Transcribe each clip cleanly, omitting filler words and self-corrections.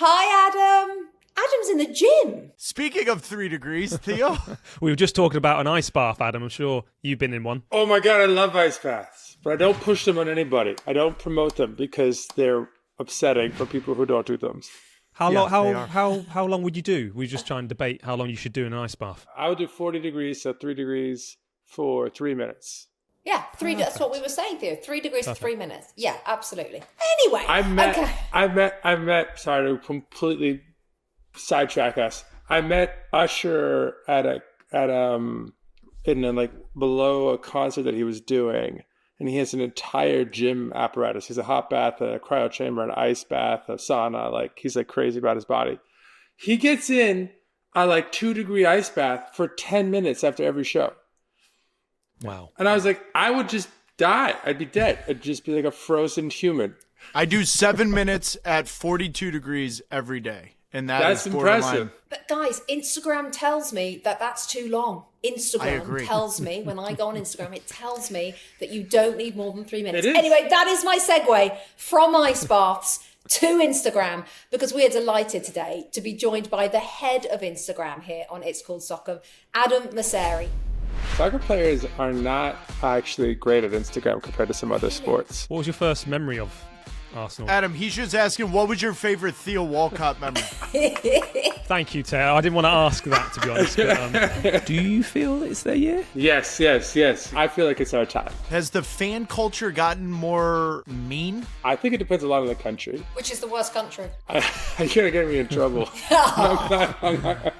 Hi, Adam. Adam's in the gym. Speaking of 3 degrees, Theo. We were just talking about an ice bath, Adam. I'm sure you've been in one. Oh my God, I love ice baths, but I don't push them on anybody. I don't promote them because they're upsetting for people who don't do them. How long would you do? We just try and debate how long you should do in an ice bath. I would do 40 degrees, so 3 degrees for 3 minutes. Yeah, that's what we were saying, Theo. 3 degrees for 3 minutes. Yeah, absolutely. Anyway, I met. Sorry to completely sidetrack us. I met Usher below a concert that he was doing, and he has an entire gym apparatus. He's a hot bath, a cryo chamber, an ice bath, a sauna. He's crazy about his body. He gets in a 2 degree ice bath for 10 minutes after every show. Wow. And I was like, I would just die. I'd be dead. I'd just be like a frozen human. I do 7 minutes at 42 degrees every day. And that's impressive. But guys, Instagram tells me that that's too long. Instagram tells me, when I go on Instagram, it tells me that you don't need more than 3 minutes. Anyway, that is my segue from ice baths to Instagram, because we are delighted today to be joined by the head of Instagram here on It's Called Soccer, Adam Mosseri. Soccer players are not actually great at Instagram compared to some other sports. What was your first memory of Arsenal? Adam, he's just asking, what was your favorite Theo Walcott memory? Thank you, Teo. I didn't want to ask that, to be honest. But, do you feel it's their year? Yes. I feel like it's our time. Has the fan culture gotten more mean? I think it depends a lot on the country. Which is the worst country? You're going to get me in trouble.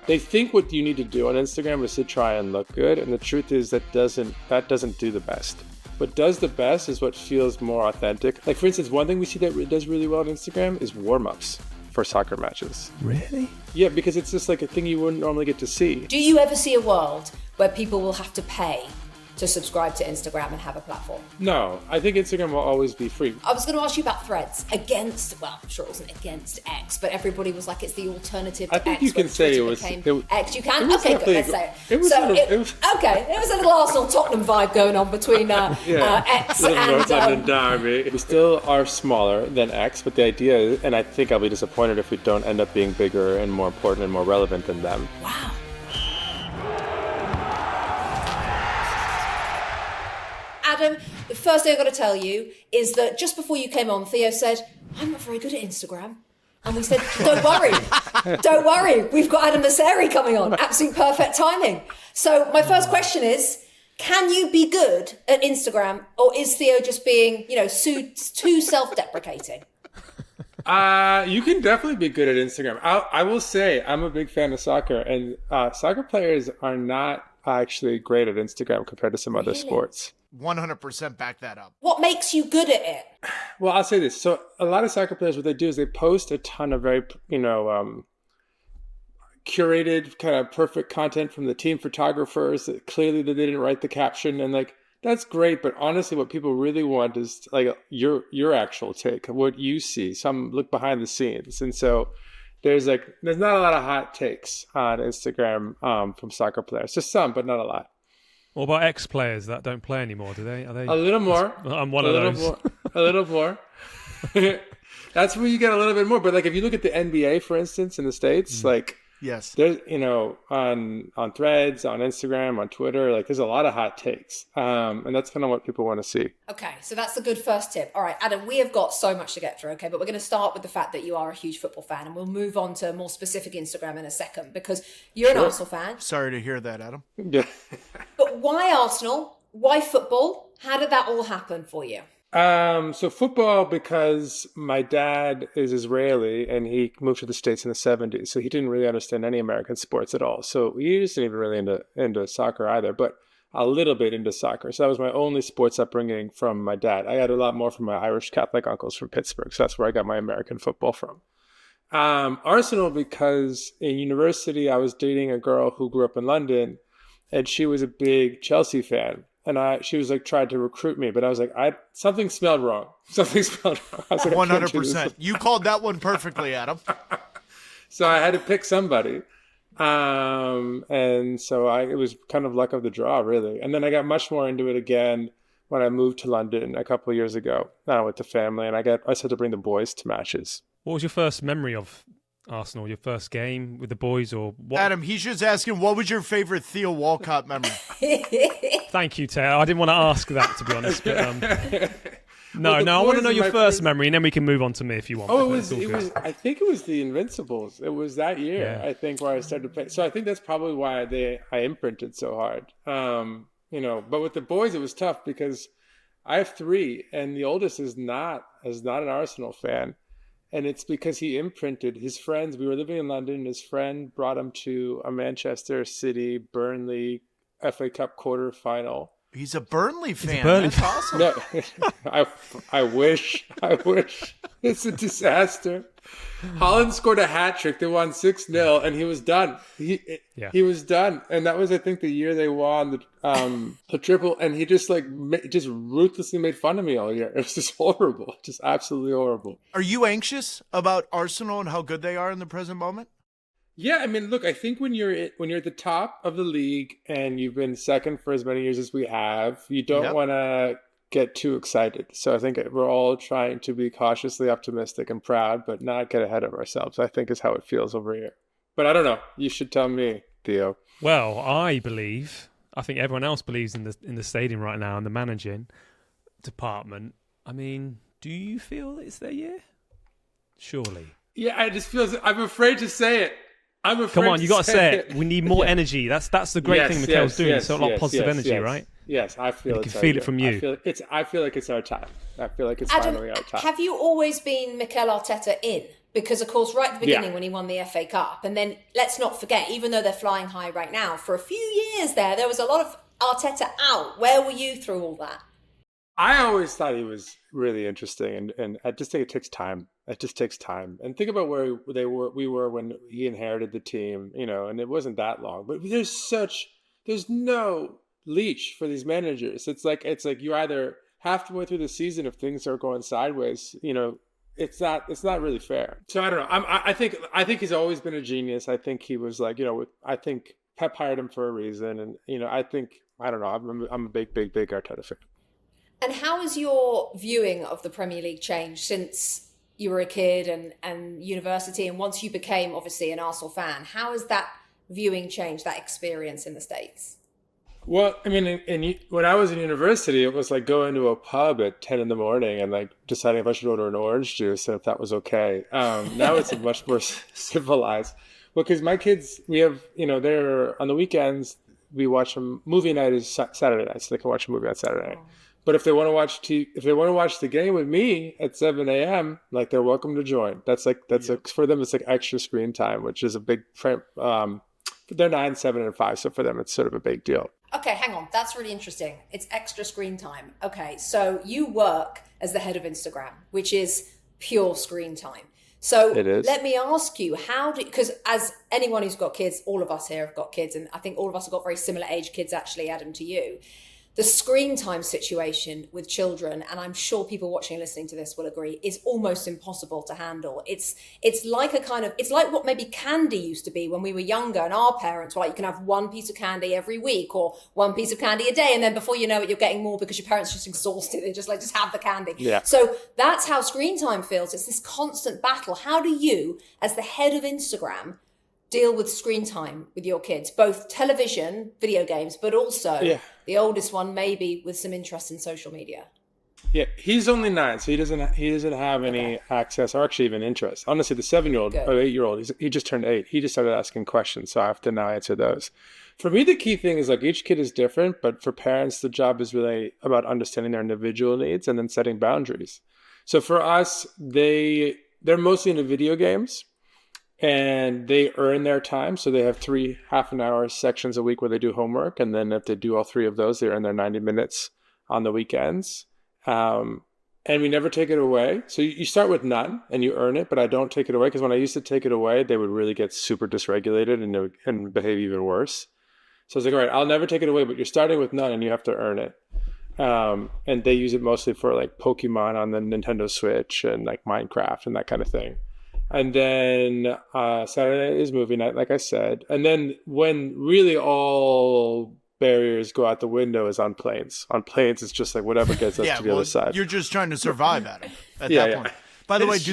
They think what you need to do on Instagram is to try and look good, and the truth is that doesn't do the best. What does the best is what feels more authentic. For instance, one thing we see that does really well on Instagram is warm-ups for soccer matches. Really? Yeah, because it's just a thing you wouldn't normally get to see. Do you ever see a world where people will have to pay to subscribe to Instagram and have a platform? No, I think Instagram will always be free. I was going to ask you about Threads I'm sure it wasn't against X, but everybody was like, it's the alternative to X. I think you can say it was X. You can? Okay, good, let's say it. It was a little Arsenal-Tottenham vibe going on between X and... London Derby. We still are smaller than X, but the idea is, and I think I'll be disappointed if we don't end up being bigger and more important and more relevant than them. Wow. Adam, the first thing I've got to tell you is that just before you came on, Theo said, I'm not very good at Instagram. And we said, don't worry, we've got Adam Mosseri coming on. Absolute perfect timing. So my first question is, can you be good at Instagram, or is Theo just being, too self-deprecating? You can definitely be good at Instagram. I will say I'm a big fan of soccer, and soccer players are not actually great at Instagram compared to some other sports. 100% back that up. What makes you good at it? Well, I'll say this. So a lot of soccer players, what they do is they post a ton of very, curated kind of perfect content from the team photographers. Clearly they didn't write the caption, and that's great. But honestly, what people really want is your actual take, what you see, some look behind the scenes. And so there's not a lot of hot takes on Instagram from soccer players. Just some, but not a lot. What about ex-players that don't play anymore? Are they? A little more. I'm one of those. A little more. That's where you get a little bit more. But if you look at the NBA, for instance, in the States, yes, there's on Threads, on Instagram, on Twitter, there's a lot of hot takes, and that's kind of what people want to see. Okay, so that's a good first tip. All right, Adam, we have got so much to get through. Okay, but we're going to start with the fact that you are a huge football fan, and we'll move on to more specific Instagram in a second, because you're an Arsenal fan. Sorry to hear that, Adam. Yeah. But why Arsenal? Why football? How did that all happen for you? So football, because my dad is Israeli and he moved to the States in the 70s. So he didn't really understand any American sports at all. So he wasn't even really into soccer either, but a little bit into soccer. So that was my only sports upbringing from my dad. I got a lot more from my Irish Catholic uncles from Pittsburgh. So that's where I got my American football from. Arsenal, because in university, I was dating a girl who grew up in London and she was a big Chelsea fan. And she was tried to recruit me, but I was something smelled wrong. Something smelled wrong. I was 100%. You called that one perfectly, Adam. So I had to pick somebody. And so it was kind of luck of the draw, really. And then I got much more into it again when I moved to London a couple of years ago with the family. And I started to bring the boys to matches. What was your first memory of Arsenal, your first game with the boys, or what? Adam, he's just asking, what was your favorite Theo Walcott memory? Thank you, Teo. I didn't want to ask that, to be honest. But, no, Well, I want to know boys your are my first first- memory, and then we can move on to me if you want. Oh, But it it's all good. was. I think it was the Invincibles. It was that year, Yeah. I think, where I started to play. So I think that's probably why I imprinted so hard. But with the boys, it was tough because I have three, and the oldest is not an Arsenal fan, and it's because he imprinted his friends. We were living in London. His friend brought him to a Manchester City Burnley FA Cup quarterfinal. He's a Burnley fan. Burnley That's awesome. No, I wish. It's a disaster. Holland scored a hat trick. They won 6-0, and he was done. He was done, and that was, I think, the year they won the triple. And he just just ruthlessly made fun of me all year. It was just horrible, just absolutely horrible. Are you anxious about Arsenal and how good they are in the present moment? Yeah, I mean, look, I think when you're at the top of the league and you've been second for as many years as we have, you don't want to get too excited. So I think we're all trying to be cautiously optimistic and proud, but not get ahead of ourselves, I think is how it feels over here. But I don't know. You should tell me, Theo. Well, I think everyone else believes in the stadium right now and the managing department. I mean, do you feel it's their year? Surely. Yeah, I just feel I'm afraid to say it. Come on, you got to say it. We need more energy. That's the great thing Mikel's doing. It's a lot of positive energy, right? Yes, I feel you can feel it from you. I feel like it's our time. I feel like it's Adam, finally our time. have you always been Mikel Arteta in? Because, of course, right at the beginning when he won the FA Cup, and then let's not forget, even though they're flying high right now, for a few years there was a lot of Arteta out. Where were you through all that? I always thought he was really interesting, and I just think it takes time. It just takes time. And think about where we were when he inherited the team, and it wasn't that long. But there's no leash for these managers. It's like you either halfway through the season, if things are going sideways, it's not really fair. So I don't know. I think he's always been a genius. I think he was I think Pep hired him for a reason, and I don't know. I'm a big Arteta fan. And how has your viewing of the Premier League changed since you were a kid and university, and once you became obviously an Arsenal fan? How has that viewing changed, that experience in the States? Well, I mean, when I was in university, it was like going to a pub at 10 in the morning and deciding if I should order an orange juice and if that was okay. Now it's much more civilized. Well, because my kids, we have, they're on the weekends, we watch them. Movie night is Saturday night, so they can watch a movie on Saturday night. But if they want to watch the game with me at 7 a.m., they're welcome to join. For them, it's extra screen time, which is a big. They're 9, 7, and 5, so for them, it's sort of a big deal. Okay, hang on. That's really interesting. It's extra screen time. Okay, so you work as the head of Instagram, which is pure screen time. So it is. Let me ask you, because as anyone who's got kids, all of us here have got kids, and I think all of us have got very similar age kids, actually, Adam, to you. The screen time situation with children, and I'm sure people watching and listening to this will agree, is almost impossible to handle. It's like it's like what maybe candy used to be when we were younger, and our parents were like, you can have one piece of candy every week or one piece of candy a day, and then before you know it, you're getting more because your parents are just exhausted. They're just have the candy. Yeah. So that's how screen time feels. It's this constant battle. How do you, as the head of Instagram, deal with screen time with your kids, both television, video games, but also the oldest one maybe with some interest in social media? Yeah, he's only 9, so he doesn't have any access or actually even interest. Honestly, the 7-year-old or 8-year-old, he just turned 8. He just started asking questions, so I have to now answer those. For me, the key thing is each kid is different, but for parents, the job is really about understanding their individual needs and then setting boundaries. So for us, they're mostly into video games. And they earn their time. So they have 3 half-an-hour sections a week where they do homework. And then if they do all 3 of those, they earn their 90 minutes on the weekends. And we never take it away. So you start with none and you earn it, but I don't take it away. Because when I used to take it away, they would really get super dysregulated and behave even worse. So I was like, all right, I'll never take it away, but you're starting with none and you have to earn it. And they use it mostly for Pokemon on the Nintendo Switch and Minecraft and that kind of thing. And then Saturday is movie night, like I said. And then when really all barriers go out the window is on planes. On planes, it's just whatever gets us to the other side. You're just trying to survive, Adam, at that point. By the way, It's do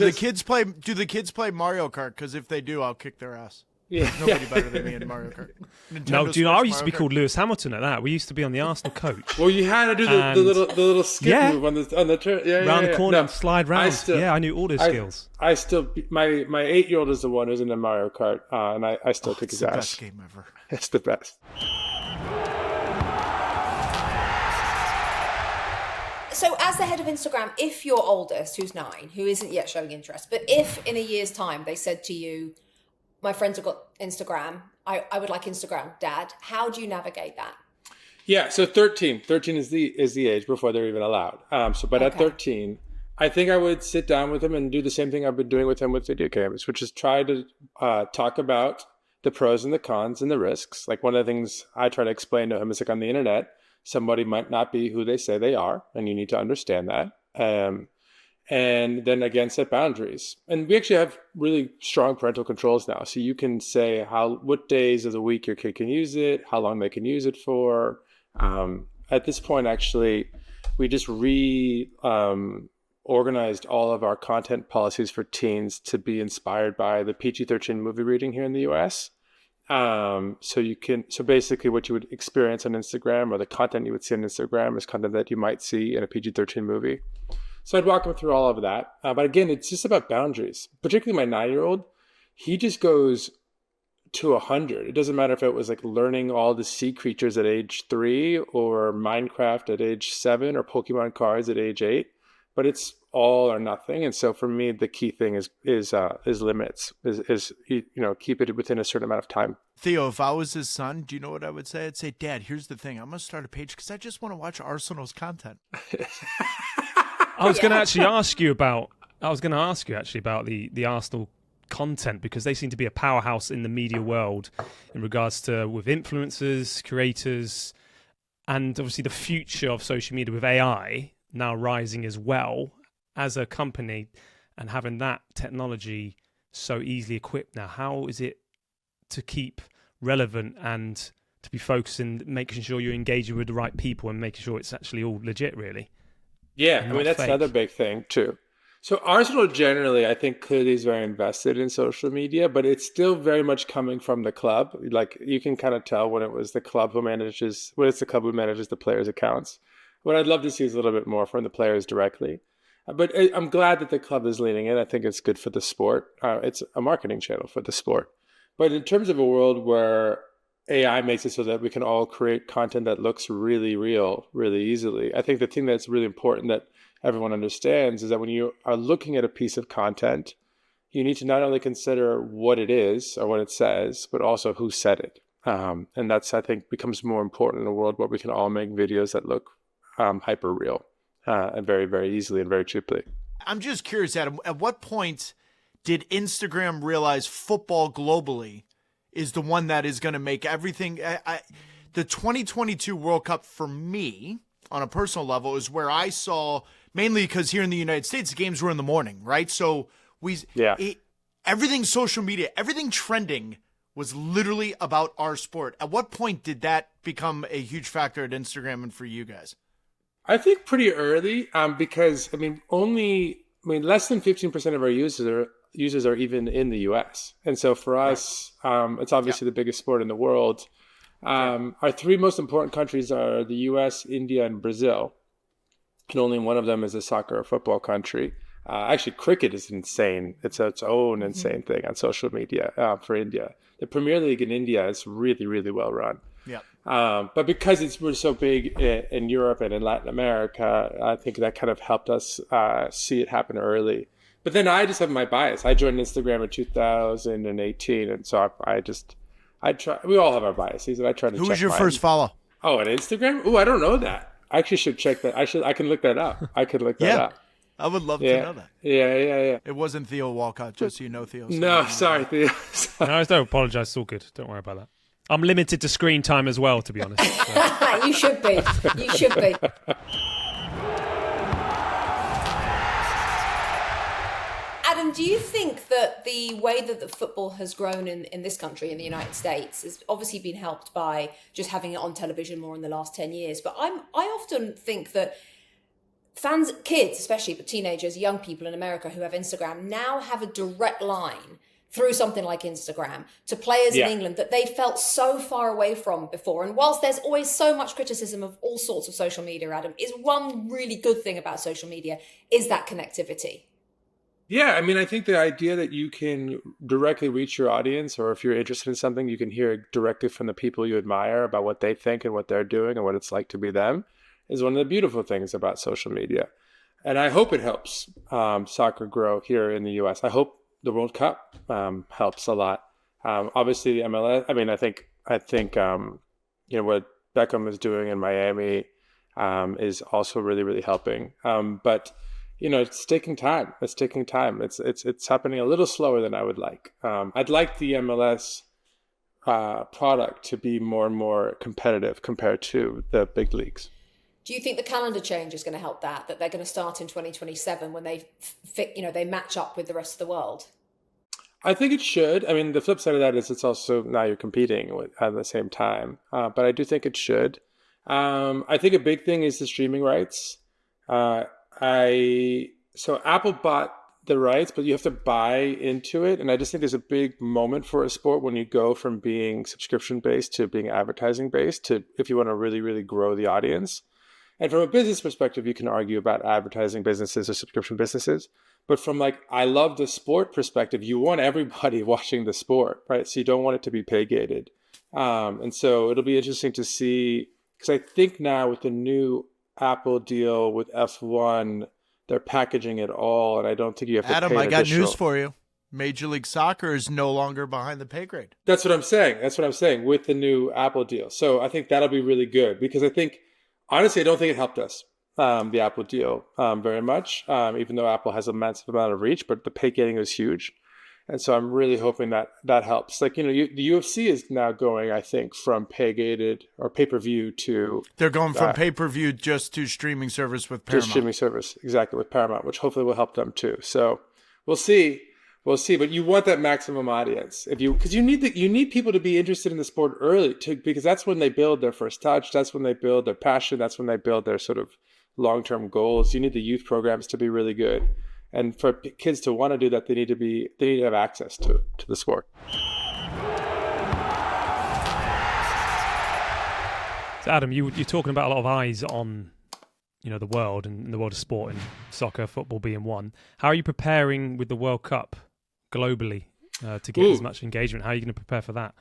the kids play Mario Kart? Because if they do, I'll kick their ass. Yeah. Nobody better than me in Mario Kart. No, Nintendo do you know, I Switch, used to be Mario called Lewis Hamilton at that. We used to be on the Arsenal coach. Well, you had to do the little skip Yeah. move on the turn. Yeah, Round yeah, the corner No, and slide round. I knew all those skills. I still my 8-year-old is the one who's in the Mario Kart, and I still kick It's his the ass. best game ever. It's the best. So as the head of Instagram, if your oldest, who's 9, who isn't yet showing interest, but if in a year's time they said to you, my friends have got Instagram, I would like Instagram, Dad, how do you navigate that? Yeah, so 13 is the age before they're even allowed. At 13, I think I would sit down with him and do the same thing I've been doing with him with video games, which is try to talk about the pros and the cons and the risks. Like one of the things I try to explain to him is like on the internet, somebody might not be who they say they are, and you need to understand that. And then again, set boundaries. And we actually have really strong parental controls now. So you can say what days of the week your kid can use it, how long they can use it for. At this point, actually, we just organized all of our content policies for teens to be inspired by the PG-13 movie rating here in the US. So basically what you would experience on Instagram or the content you would see on Instagram is content that you might see in a PG-13 movie. So I'd walk him through all of that. But again, it's just about boundaries. Particularly my 9-year-old, he just goes to 100. It doesn't matter if it was like learning all the sea creatures at age 3 or Minecraft at age 7 or Pokemon cards at age 8. But it's all or nothing. And so for me, the key thing is limits, is keep it within a certain amount of time. Theo, if I was his son, do you know what I would say? I'd say, Dad, here's the thing. I'm going to start a page because I just want to watch Arsenal's content. I was going to actually ask you about the Arsenal content, because they seem to be a powerhouse in the media world in regards to with influencers, creators, and obviously the future of social media with AI now rising as well as a company, and having that technology so easily equipped now. How is it to keep relevant and to be focusing, making sure you're engaging with the right people and making sure it's actually all legit, really? Yeah, I mean, that's another big thing too. So Arsenal generally, I think clearly is very invested in social media, but it's still very much coming from the club. Like you can kind of tell when it's the club who manages the players' accounts. What I'd love to see is a little bit more from the players directly. But I'm glad that the club is leaning in. I think it's good for the sport. It's a marketing channel for the sport. But in terms of a world where AI makes it so that we can all create content that looks really real, really easily, I think the thing that's really important that everyone understands is that when you are looking at a piece of content, you need to not only consider what it is or what it says, but also who said it. And that's, I think, becomes more important in a world where we can all make videos that look hyper real and very, very easily and very cheaply. I'm just curious, Adam, at what point did Instagram realize football globally is the one that is going to make everything? The 2022 World Cup for me, on a personal level, is where I saw, mainly because here in the United States, the games were in the morning, right? So everything social media, everything trending was literally about our sport. At what point did that become a huge factor at Instagram and for you guys? I think pretty early, because less than 15% of our users are even in the US. And so for us, it's obviously the biggest sport in the world. Our 3 most important countries are the US, India, and Brazil. And only one of them is a soccer or football country. Actually, cricket is insane. It's its own insane thing on social media for India. The Premier League in India is really, really well run. Yeah. But because we're so big in Europe and in Latin America, I think that kind of helped us see it happen early. But then I just have my bias. I joined Instagram in 2018, and so I try. We all have our biases, and I try to. Who check was your mine. first follow? Oh, on Instagram? Oh, I don't know that. I actually should check that. I can look that up. I could look that up. I would love to know that. Yeah. It wasn't Theo Walcott, just so you know, Theo. No, sorry, Theo. No, don't apologise. It's all good. Don't worry about that. I'm limited to screen time as well, to be honest. So. You should be. You should be. Adam, do you think that the way that the football has grown in this country, in the United States, has obviously been helped by just having it on television more in the last 10 years? But I often think that fans, kids especially, but teenagers, young people in America who have Instagram now have a direct line through something like Instagram to players in England that they felt so far away from before. And whilst there's always so much criticism of all sorts of social media, Adam, is one really good thing about social media is that connectivity. Yeah, I mean, I think the idea that you can directly reach your audience, or if you're interested in something, you can hear directly from the people you admire about what they think and what they're doing and what it's like to be them, is one of the beautiful things about social media. And I hope it helps soccer grow here in the U.S. I hope the World Cup helps a lot. Obviously, the MLS. I mean, I think what Beckham is doing in Miami is also really, really helping. But it's taking time. It's taking time. It's happening a little slower than I would like. I'd like the MLS product to be more and more competitive compared to the big leagues. Do you think the calendar change is going to help that they're going to start in 2027 when they they match up with the rest of the world? I think it should. I mean, the flip side of that is it's also now you're competing at the same time. But I do think it should. I think a big thing is the streaming rights. So Apple bought the rights, but you have to buy into it. And I just think there's a big moment for a sport when you go from being subscription-based to being advertising-based to if you want to really, really grow the audience. And from a business perspective, you can argue about advertising businesses or subscription businesses. But from I love the sport perspective, you want everybody watching the sport, right? So you don't want it to be pay-gated. And so it'll be interesting to see, because I think now with the new Apple deal with F1, they're packaging it all, and I don't think you have to Adam, pay I got additional. news for you. Major League Soccer is no longer behind the pay grade. That's what I'm saying with the new Apple deal. So I think that'll be really good because I think, honestly, I don't think it helped us, the Apple deal, very much, even though Apple has a massive amount of reach, but the pay gating was huge. And so I'm really hoping that helps. The UFC is now going, I think, from pay-gated or pay-per-view to... They're going from pay-per-view just to streaming service with Paramount. Just streaming service, exactly, with Paramount, which hopefully will help them too. So we'll see. But you want that maximum audience because you need people to be interested in the sport early because that's when they build their first touch. That's when they build their passion. That's when they build their sort of long-term goals. You need the youth programs to be really good. And for kids to want to do that, they need to have access to the sport. So Adam, you're talking about a lot of eyes on, the world and the world of sport and soccer, football being one. How are you preparing with the World Cup globally to get as much engagement? How are you going to prepare for that?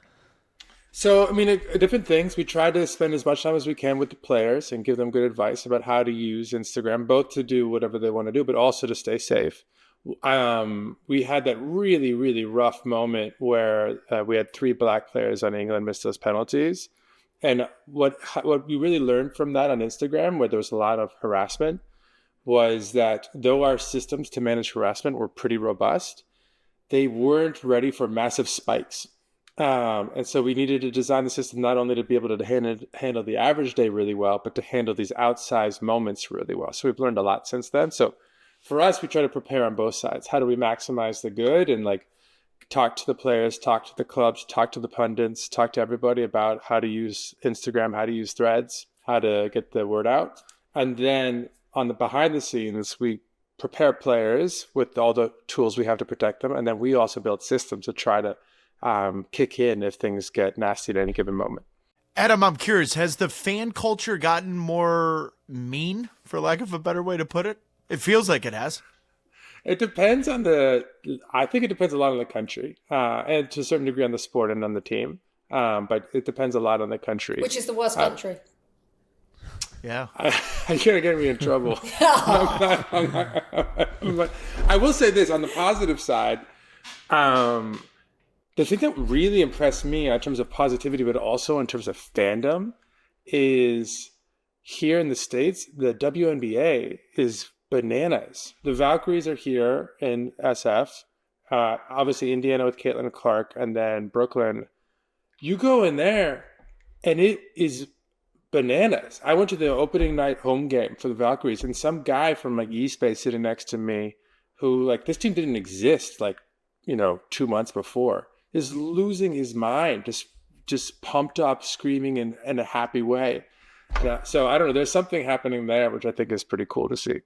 So, I mean, different things. We try to spend as much time as we can with the players and give them good advice about how to use Instagram, both to do whatever they want to do, but also to stay safe. We had that really, really rough moment where we had 3 black players on England miss those penalties. And what we really learned from that on Instagram, where there was a lot of harassment, was that though our systems to manage harassment were pretty robust, they weren't ready for massive spikes. And so we needed to design the system not only to be able to handle the average day really well, but to handle these outsized moments really well. So we've learned a lot since then. So for us, we try to prepare on both sides. How do we maximize the good and talk to the players, talk to the clubs, talk to the pundits, talk to everybody about how to use Instagram, how to use threads, how to get the word out. And then on the behind the scenes, we prepare players with all the tools we have to protect them. And then we also build systems to try to kick in if things get nasty at any given moment. Adam, I'm curious, has the fan culture gotten more mean, for lack of a better way to put it? It feels like it has. It depends I think it depends a lot on the country and to a certain degree on the sport and on the team. But it depends a lot on the country. Which is the worst country? Yeah. You're going to get me in trouble. I will say this, on the positive side, the thing that really impressed me in terms of positivity, but also in terms of fandom, is here in the States, the WNBA is bananas. The Valkyries are here in SF, obviously Indiana with Caitlin Clark, and then Brooklyn. You go in there, and it is bananas. I went to the opening night home game for the Valkyries, and some guy from East Bay sitting next to me who, this team didn't exist 2 months before, is losing his mind, just pumped up, screaming in a happy way. Yeah, so I don't know. There's something happening there, which I think is pretty cool to see.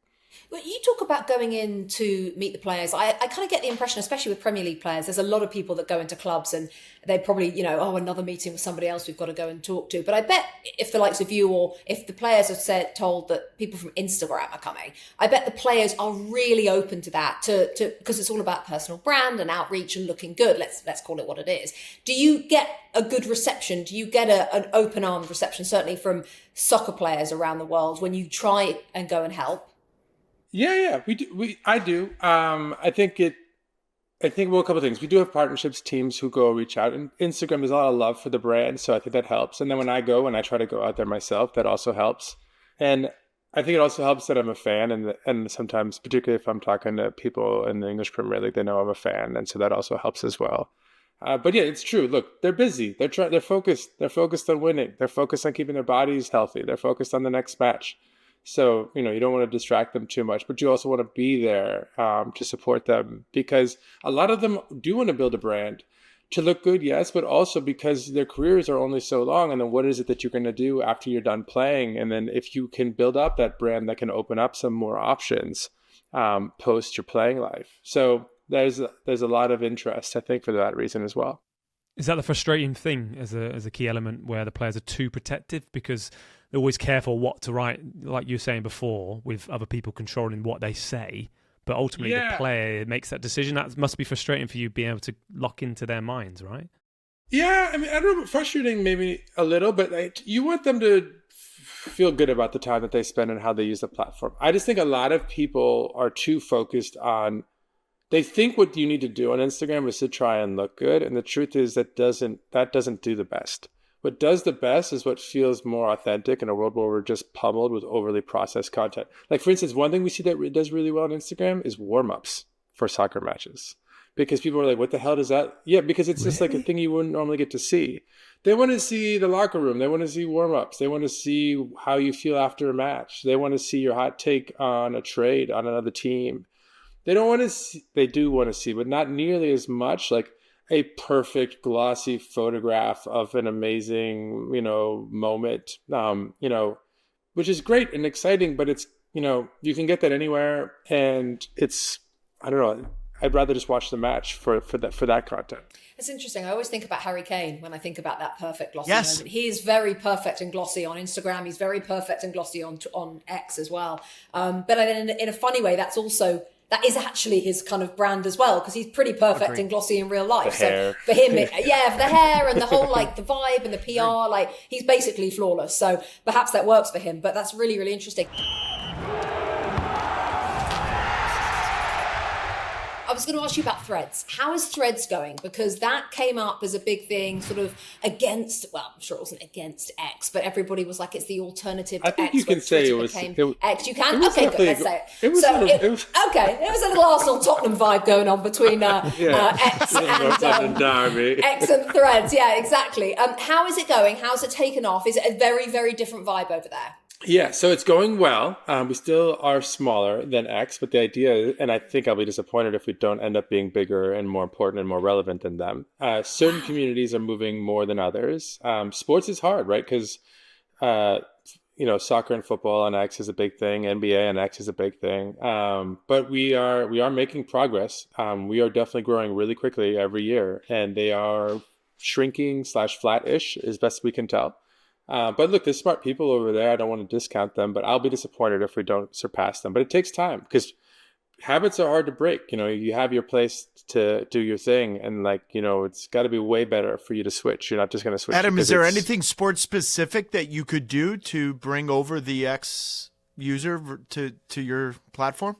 Well, you talk about going in to meet the players. I kind of get the impression, especially with Premier League players, there's a lot of people that go into clubs and they probably, another meeting with somebody else we've got to go and talk to. But I bet if the likes of you or if the players are told that people from Instagram are coming, I bet the players are really open to that, to because it's all about personal brand and outreach and looking good. Let's call it what it is. Do you get a good reception? Do you get an open-armed reception, certainly from soccer players around the world, when you try and go and help? Yeah, we do. I do. I think a couple of things. We do have partnerships, teams who go reach out, and Instagram, there's a lot of love for the brand, so I think that helps. And then when I try to go out there myself, that also helps. And I think it also helps that I'm a fan, and sometimes, particularly if I'm talking to people in the English Premier League, they know I'm a fan, and so that also helps as well. But yeah, it's true. Look, they're busy. They're focused. They're focused on winning. They're focused on keeping their bodies healthy. They're focused on the next match. So, you don't want to distract them too much, but you also want to be there to support them, because a lot of them do want to build a brand to look good, yes, but also because their careers are only so long. And then what is it that you're going to do after you're done playing? And then if you can build up that brand, that can open up some more options post your playing life. So there's a lot of interest, I think, for that reason as well. Is that the frustrating thing as a key element, where the players are too protective because they're always careful what to write, like you were saying before, with other people controlling what they say, but ultimately the player makes that decision? That must be frustrating for you, being able to lock into their minds, right? Yeah, I mean, I don't know, frustrating maybe a little, but you want them to feel good about the time that they spend and how they use the platform. I just think a lot of people are too focused on, they think what you need to do on Instagram is to try and look good, and the truth is that doesn't do the best. What does the best is what feels more authentic in a world where we're just pummeled with overly processed content. Like, for instance, one thing we see that does really well on Instagram is warm-ups for soccer matches. Because people are like, what the hell does that? Yeah, because it's just like a thing you wouldn't normally get to see. They want to see the locker room. They want to see warm-ups. They want to see how you feel after a match. They want to see your hot take on a trade on another team. They don't want to see, they do want to see, but not nearly as much, like a perfect glossy photograph of an amazing, moment, which is great and exciting, but it's, you can get that anywhere, and it's, I don't know, I'd rather just watch the match for that content. It's interesting. I always think about Harry Kane when I think about that perfect glossy moment. He is very perfect and glossy on Instagram. He's very perfect and glossy on X as well. But then in a funny way, that is actually his kind of brand as well, because he's pretty perfect and glossy in real life. So for him, for the hair and the whole, like, the vibe and the PR, like, he's basically flawless. So perhaps that works for him, but that's really, really interesting. I was going to ask you about Threads. How is Threads going? Because that came up as a big thing, sort of against, well, I'm sure it wasn't against X, but everybody was like, it's the alternative to X. I think you can say it was X. You can? Okay, good, let's say it. It was a little Arsenal-Tottenham vibe going on between X and Threads. Yeah, exactly. How is it going? How's it taken off? Is it a very, very different vibe over there? Yeah, so it's going well. We still are smaller than X, but the idea, and I think I'll be disappointed if we don't end up being bigger and more important and more relevant than them. Certain communities are moving more than others. Sports is hard, right? Because, soccer and football on X is a big thing. NBA on X is a big thing. But we are making progress. We are definitely growing really quickly every year, and they are shrinking / flat-ish as best we can tell. But look, there's smart people over there. I don't want to discount them, but I'll be disappointed if we don't surpass them. But it takes time, because habits are hard to break. You have your place to do your thing, and it's got to be way better for you to switch. You're not just going to switch. Adam, is there anything sports specific that you could do to bring over the X user to your platform?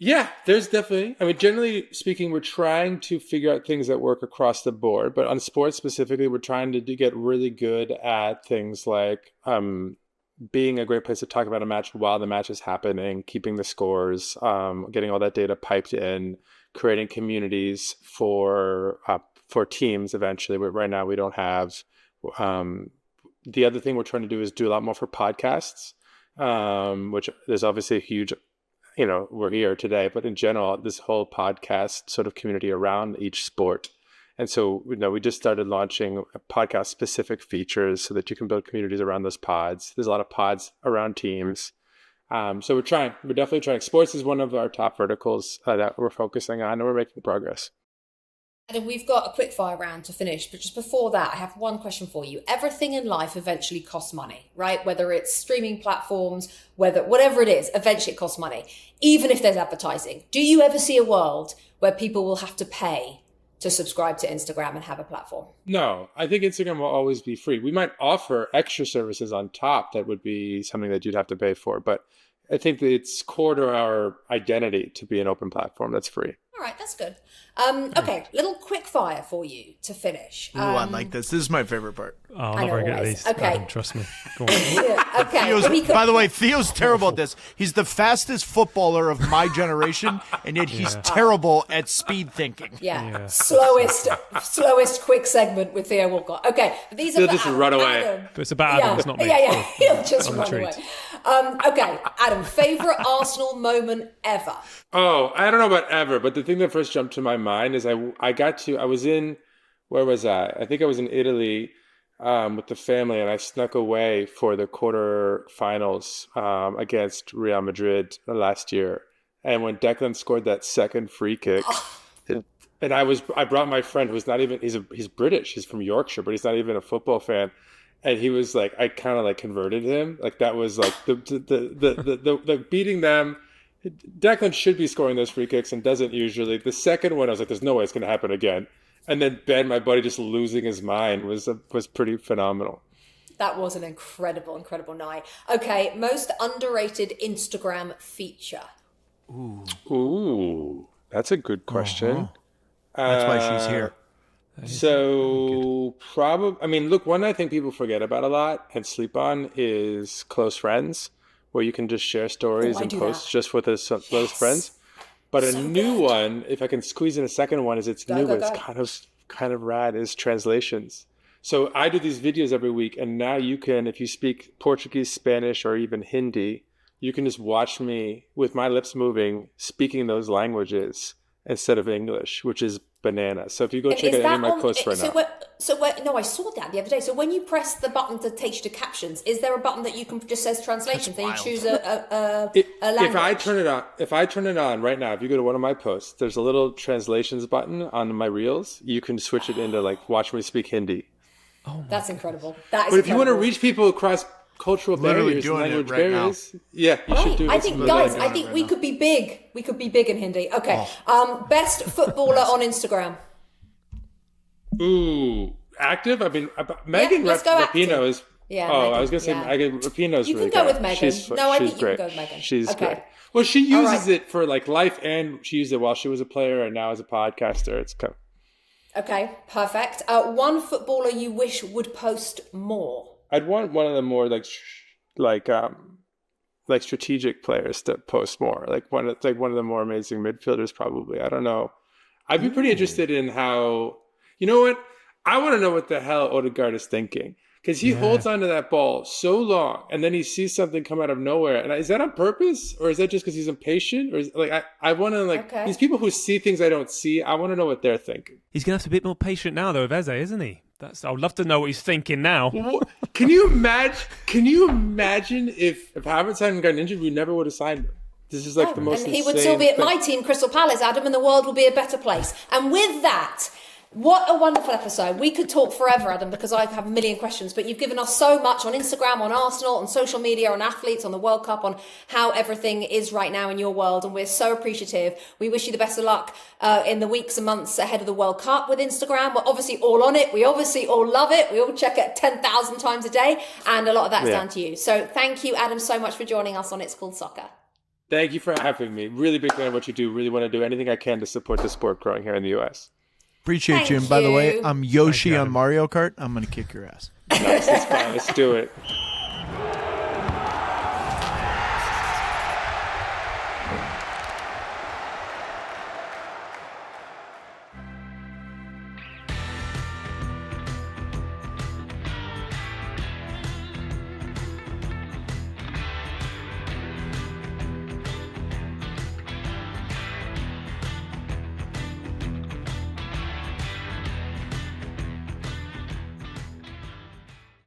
Yeah, there's definitely. I mean, generally speaking, we're trying to figure out things that work across the board. But on sports specifically, we're trying to get really good at things like being a great place to talk about a match while the match is happening, keeping the scores, getting all that data piped in, creating communities for teams eventually. But right now, we don't have. The other thing we're trying to do is do a lot more for podcasts, which there's obviously a huge. We're here today, but in general, this whole podcast sort of community around each sport And so, we just started launching podcast specific features so that you can build communities around those pods. There's a lot of pods around teams. So we're definitely trying. Sports is one of our top verticals that we're focusing on, and we're making progress. And we've got a quick fire round to finish, but just before that, I have one question for you. Everything in life eventually costs money, right? Whether it's streaming platforms, whatever it is, eventually it costs money, even if there's advertising. Do you ever see a world where people will have to pay to subscribe to Instagram and have a platform? No, I think Instagram will always be free. We might offer extra services on top that would be something that you'd have to pay for, but I think that it's core to our identity to be an open platform that's free. All right, that's good. Okay, little quick fire for you to finish. Ooh, I like this. This is my favorite part. Oh, I'm not very good at these. Okay. Trust me. Go on. Okay. By the way, Theo's terrible at this. He's the fastest footballer of my generation, and yet he's terrible at speed thinking. Yeah. Slowest quick segment with Theo Walcott. Okay, these are He'll just run away. Adam. But it's about Adam, it's not me. Yeah. He'll just I'm run intrigued. away. Okay, Adam, favorite Arsenal moment ever? Oh, I don't know about ever, but the thing that first jumped to my mind is I was in, where was I? I think I was in Italy with the family, and I snuck away for the quarterfinals against Real Madrid last year. And when Declan scored that second free kick, and I brought my friend who's not even, he's British, he's from Yorkshire, but he's not even a football fan. And he was like, I kind of like converted him. Like that was like the beating them. Declan should be scoring those free kicks and doesn't usually. The second one, I was like, there's no way it's going to happen again. And then Ben, my buddy, just losing his mind was pretty phenomenal. That was an incredible night. Okay, most underrated Instagram feature. Ooh, that's a good question. That's why she's here. So look, one I think people forget about a lot and sleep on is close friends, where you can just share stories and post just with those friends. But a new one, if I can squeeze in a second one, it's kind of rad, is translations. So I do these videos every week, and now you can, if you speak Portuguese, Spanish, or even Hindi, you can just watch me with my lips moving, speaking those languages instead of English, which is banana. So if you go check out any of my posts right now. No, I saw that the other day. So when you press the button that takes you to captions, is there a button that you can just says translation? Then you choose a language. If I turn it on right now, if you go to one of my posts, there's a little translations button on my reels. You can switch it into like watch me speak Hindi. Oh, that's incredible. But if you want to reach people across cultural barriers and language barriers, you should do it. I think we could be big. We could be big in Hindi. Okay. Best footballer on Instagram. Ooh, active? I mean, Megan Rapinoe is... Yeah, oh, Megan, I was going to say Megan Rapinoe is really good. You can go with Megan. She's I think you great. can go with Megan. She's great. Well, she uses it for like life, and she used it while she was a player and now as a podcaster. It's cool. Okay, perfect. One footballer you wish would post more? I'd want one of the more like strategic players to post more. Like one of the more amazing midfielders, probably. I don't know. I'd be pretty interested in how. You know what? I want to know what the hell Odegaard is thinking, because he holds onto that ball so long, and then he sees something come out of nowhere. And is that on purpose, or is that just because he's impatient? Or is, I want to these people who see things I don't see. I want to know what they're thinking. He's gonna have to be a bit more patient now, though, with Eze, isn't he? I would love to know what he's thinking now. Can you imagine if Havertz hadn't gotten injured, we never would have signed him? This is like the most. And he would still be at my team, Crystal Palace, Adam, and the world would be a better place. And with that. What a wonderful episode. We could talk forever, Adam, because I have a million questions, but you've given us so much on Instagram, on Arsenal, on social media, on athletes, on the World Cup, on how everything is right now in your world, and we're so appreciative. We wish you the best of luck in the weeks and months ahead of the World Cup with Instagram. We're obviously all on it. We obviously all love it. We all check it 10,000 times a day, and a lot of that's down to you. So thank you, Adam, so much for joining us on It's Called Soccer. Thank you for having me. Really big fan of what you do. Really want to do anything I can to support the sport growing here in the U.S. Appreciate you. And by the way, I'm Yoshi on Mario Kart. I'm going to kick your ass. Nice. That's fine. Let's do it.